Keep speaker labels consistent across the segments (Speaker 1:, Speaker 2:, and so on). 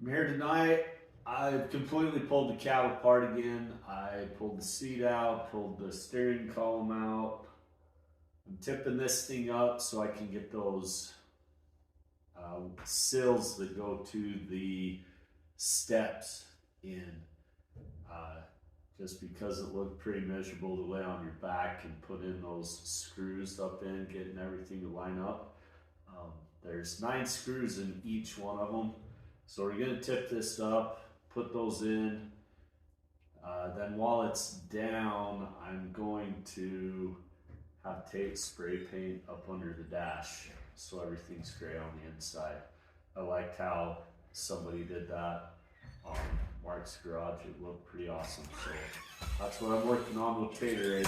Speaker 1: I'm here tonight. I've completely pulled the cab apart again. I pulled the seat out, pulled the steering column out. I'm tipping this thing up so I can get those sills that go to the steps in. Just because it looked pretty miserable to lay on your back and put in those screws up in, getting everything to line up. There's 9 screws in each one of them. So we're gonna tip this up, put those in. Then while it's down, I'm going to have tape spray paint up under the dash so everything's gray on the inside. I liked how somebody did that on Mark's garage. It looked pretty awesome. So that's what I'm working on with Tater.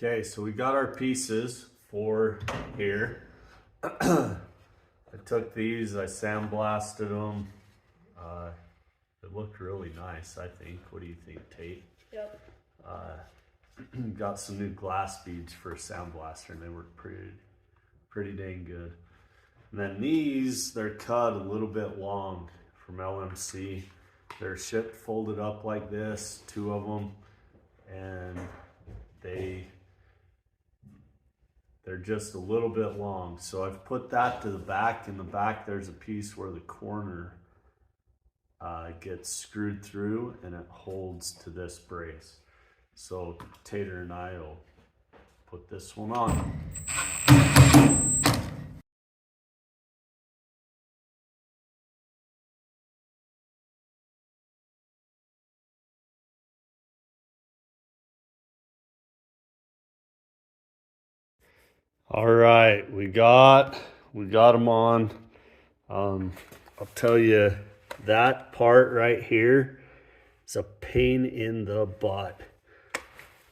Speaker 1: Okay, so we got our pieces for here. I took these, I sandblasted them. It looked really nice, I think. What do you think, Tate?
Speaker 2: Yep.
Speaker 1: Got some new glass beads for a sandblaster, and they work pretty dang good. And then these, they're cut a little bit long from LMC. They're shipped folded up like this, 2 of them, and they're just a little bit long. So I've put that to the back. In the back, there's a piece where the corner gets screwed through and it holds to this brace. So Tater and I will put this one on. All right, we got them on. I'll tell you, that part right here is a pain in the butt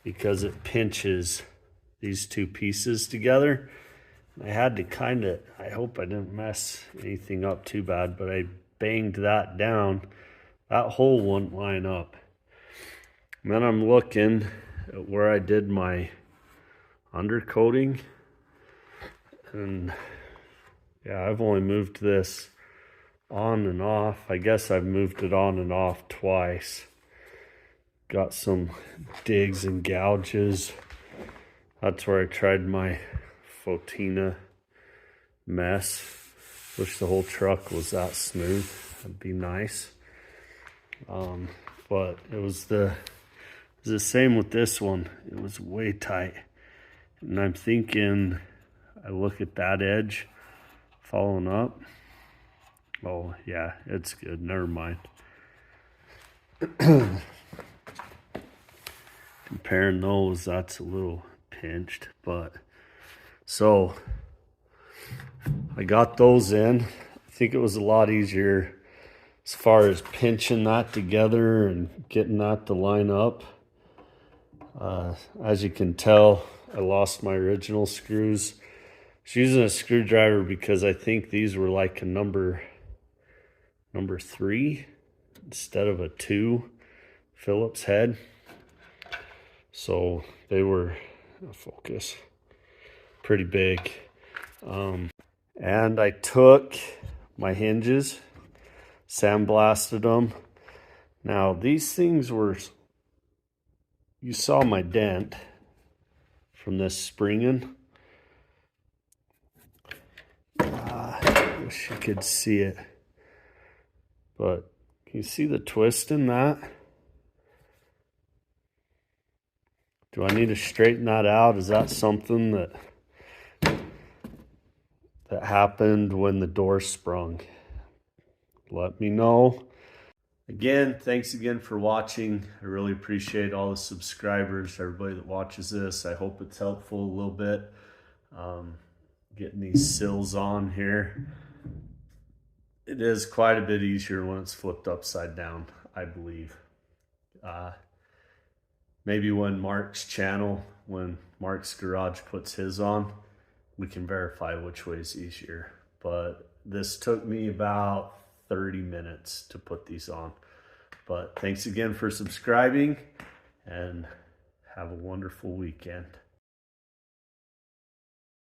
Speaker 1: because it pinches these 2 pieces together. I had to I hope I didn't mess anything up too bad, but I banged that down. That hole wouldn't line up. And then I'm looking at where I did my undercoating. And yeah, I've only moved this on and off. I guess I've moved it on and off twice. Got some digs and gouges. That's where I tried my Fotina mess. Wish the whole truck was that smooth. That'd be nice. But it was the same with this one. It was way tight. And I'm thinking, I look at that edge following up. Oh yeah, it's good. Never mind. Comparing those, that's a little pinched, but so I got those in. I think it was a lot easier as far as pinching that together and getting that to line up. As you can tell, I lost my original screws. I was using a screwdriver because I think these were like a number 3 instead of a 2 Phillips head. So they were, focus, pretty big. And I took my hinges, sandblasted them. Now these things were, you saw my dent from this springing. I wish you could see it, but can you see the twist in that? Do I need to straighten that out? Is that something that happened when the door sprung? Let me know. Again, thanks again for watching. I really appreciate all the subscribers, everybody that watches this. I hope it's helpful a little bit. Getting these sills on here. It is quite a bit easier when it's flipped upside down, I believe. Maybe when Mark's channel when Mark's garage puts his on, we can verify which way is easier. But this took me about 30 minutes to put these on. But thanks again for subscribing, and have a wonderful weekend.